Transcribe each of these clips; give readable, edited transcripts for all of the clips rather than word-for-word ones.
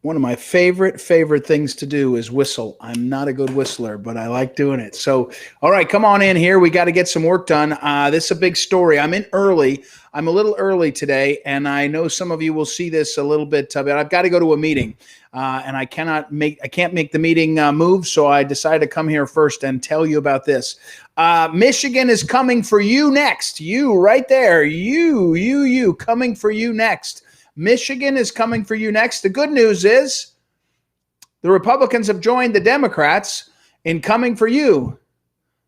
One of my favorite things to do is whistle. I'm not a good whistler, but I like doing it. So, all right, come on in here. We got to get some work done. This is a big story. I'm in early. I'm a little early today, and I know some of you will see this a little bit, but I've got to go to a meeting, and I can't make the meeting move. So I decided to come here first and tell you about this. Michigan is coming for you next. You right there. You coming for you next. Michigan is coming for you next. The good news is the Republicans have joined the Democrats in coming for you.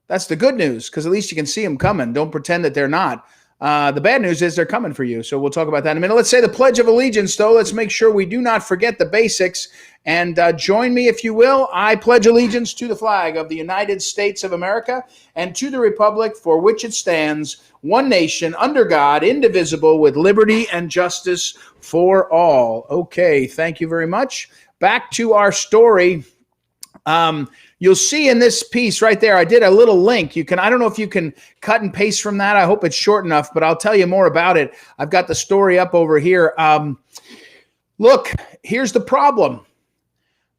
That's the good news, because at least you can see them coming. Don't pretend that they're not. The bad news is they're coming for you. So we'll talk about that in a minute. Let's say the Pledge of Allegiance, though. Let's make sure we do not forget the basics. And join me, if you will. I pledge allegiance to the flag of the United States of America and to the republic for which it stands, one nation, under God, indivisible, with liberty and justice for all. Okay, thank you very much. Back to our story. You'll see in this piece right there, I did a little link. I don't know if you can cut and paste from that. I hope it's short enough, but I'll tell you more about it. I've got the story up over here. Look, here's the problem.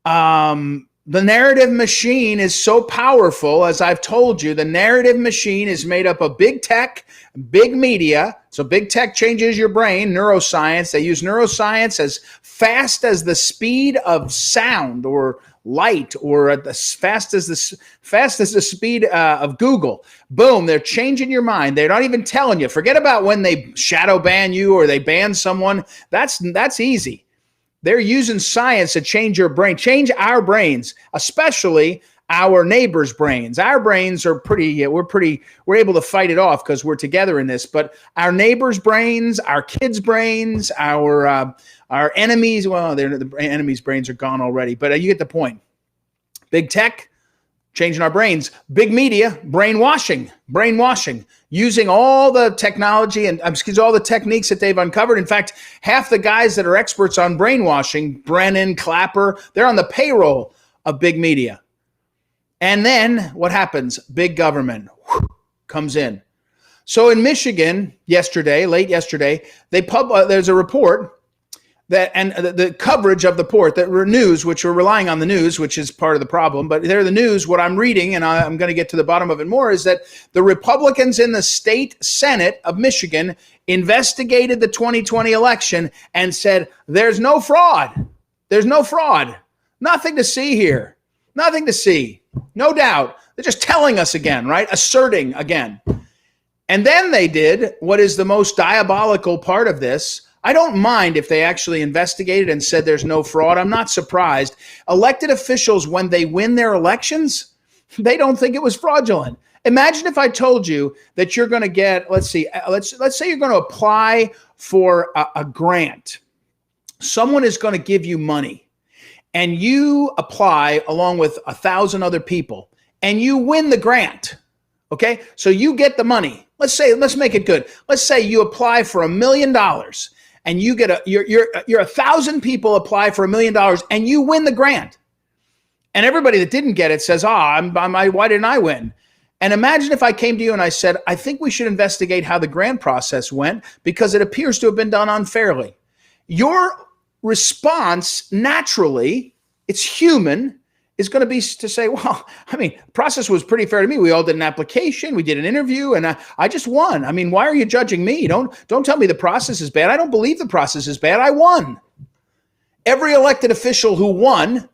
The narrative machine is so powerful, as I've told you. The narrative machine is made up of big tech, big media. So big tech changes your brain, neuroscience. They use neuroscience as fast as the speed of sound or light, or as fast as the speed of Google. Boom, they're changing your mind. They're not even telling you. Forget about when they shadow ban you or they ban someone. That's easy. They're using science to change your brain, change our brains, especially our neighbors' brains. Our brains are we're able to fight it off because we're together in this. But our neighbors' brains, our kids' brains, our enemies, well, the enemies' brains are gone already. But you get the point. Big tech, changing our brains. Big media, brainwashing, using all the technology and all the techniques that they've uncovered. In fact, half the guys that are experts on brainwashing, Brennan, Clapper, they're on the payroll of big media. And then what happens? Big government comes in. So in Michigan late yesterday, there's a report that, and the coverage of the report, that news, which we're relying on the news, which is part of the problem, but they're the news. What I'm reading, and I'm going to get to the bottom of it more, is that the Republicans in the state Senate of Michigan investigated the 2020 election and said, there's no fraud. There's no fraud. Nothing to see here. Nothing to see. No doubt. They're just telling us again, right? Asserting again. And then they did what is the most diabolical part of this. I don't mind if they actually investigated and said there's no fraud. I'm not surprised. Elected officials, when they win their elections, they don't think it was fraudulent. Imagine if I told you that you're going to get, let's say you're going to apply for a grant. Someone is going to give you money, and you apply along with 1,000 other people, and you win the grant. Okay, so you get the money. Let's make it good. Let's say you apply for $1 million. And you get you're 1,000 people apply for $1 million and you win the grant. And everybody that didn't get it says, why didn't I win? And imagine if I came to you and I said, I think we should investigate how the grant process went because it appears to have been done unfairly. Your response, naturally, it's human, is going to be to say, well, the process was pretty fair to me. We all did an application. We did an interview, and I just won. Why are you judging me? Don't tell me the process is bad. I don't believe the process is bad. I won. Every elected official who won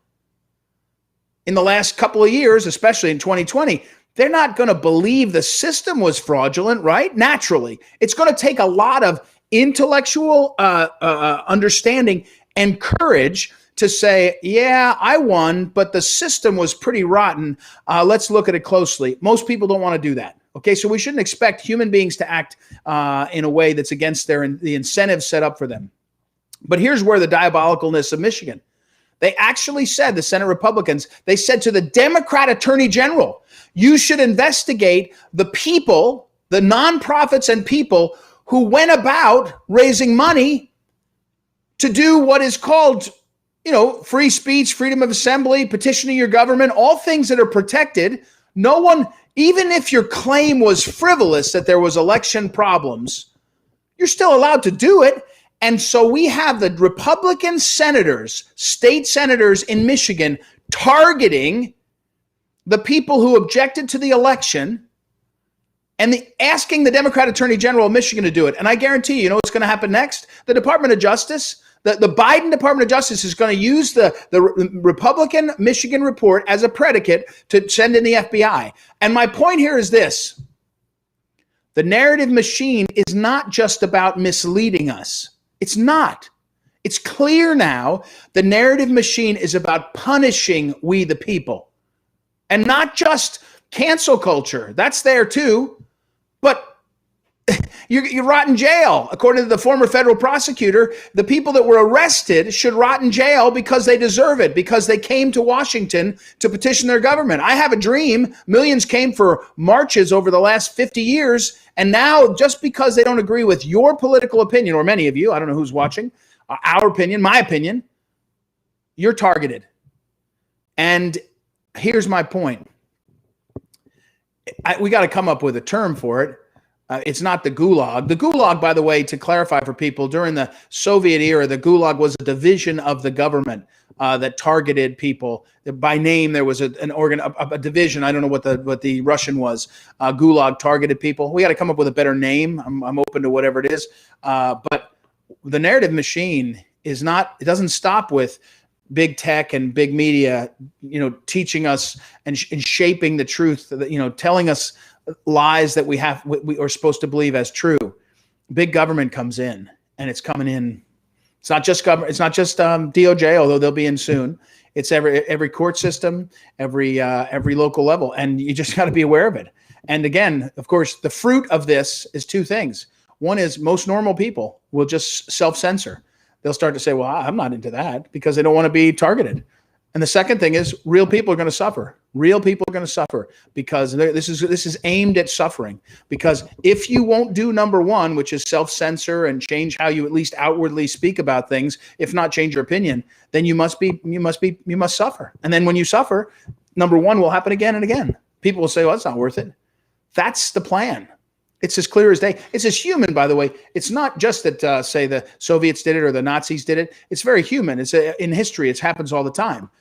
in the last couple of years, especially in 2020, they're not going to believe the system was fraudulent, right? Naturally. It's going to take a lot of intellectual understanding and courage to say, yeah, I won, but the system was pretty rotten. Let's look at it closely. Most people don't want to do that. Okay, so we shouldn't expect human beings to act in a way that's against the incentives set up for them. But here's where the diabolicalness of Michigan. They actually said, the Senate Republicans, they said to the Democrat Attorney General, you should investigate the people, the nonprofits and people who went about raising money to do what is called free speech, freedom of assembly, petitioning your government, all things that are protected. No one, even if your claim was frivolous that there was election problems, you're still allowed to do it. And so we have the Republican senators, state senators in Michigan, targeting the people who objected to the election and asking the Democrat Attorney General of Michigan to do it. And I guarantee you know what's going to happen next? The Department of Justice, the Biden Department of Justice is going to use the Republican Michigan report as a predicate to send in the FBI. And my point here is this. The narrative machine is not just about misleading us. It's not. It's clear now the narrative machine is about punishing we the people. And not just cancel culture. That's there too. But you rot in jail. According to the former federal prosecutor, the people that were arrested should rot in jail because they deserve it, because they came to Washington to petition their government. I have a dream. Millions came for marches over the last 50 years. And now, just because they don't agree with your political opinion, or many of you, I don't know who's watching, our opinion, my opinion, you're targeted. And here's my point. We got to come up with a term for it. It's not the Gulag. The Gulag, by the way, to clarify for people, during the Soviet era, the Gulag was a division of the government that targeted people. By name, there was a division. I don't know what the Russian was. Gulag targeted people. We got to come up with a better name. I'm open to whatever it is. But the narrative machine is not. It doesn't stop with big tech and big media, teaching us and shaping the truth. Telling us lies that we are supposed to believe as true. Big government comes in, and it's coming in. It's not just government. It's not just DOJ, although they'll be in soon. It's every court system, every local level, and you just got to be aware of it. And again, of course, the fruit of this is two things. One is most normal people will just self-censor. They'll start to say, well, I'm not into that, because they don't want to be targeted. And the second thing is real people are going to suffer. Real people are going to suffer because this is aimed at suffering. Because if you won't do number one, which is self-censor and change how you at least outwardly speak about things, if not change your opinion, then you must suffer. And then when you suffer, number one will happen again and again. People will say, well, that's not worth it. That's the plan. It's as clear as day. It's as human, by the way. It's not just that, say, the Soviets did it or the Nazis did it. It's very human. It's in history. It happens all the time.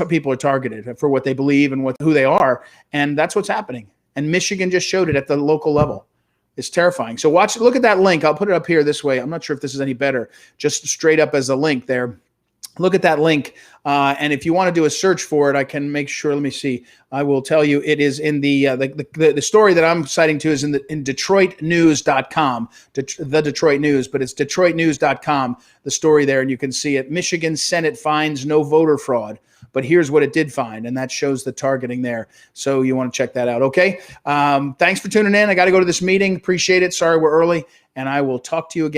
People are targeted for what they believe and who they are, and that's what's happening. And Michigan just showed it at the local level. It's terrifying. So look at that link. I'll put it up here this way. I'm not sure if this is any better. Just straight up as a link there. Look at that link. And if you want to do a search for it, I can make sure. Let me see. I will tell you it is in the story that I'm citing to is in DetroitNews.com, the Detroit News, but it's DetroitNews.com, the story there, and you can see it. Michigan Senate finds no voter fraud, but here's what it did find, and that shows the targeting there. So you want to check that out. Okay. Thanks for tuning in. I got to go to this meeting. Appreciate it. Sorry we're early, and I will talk to you again.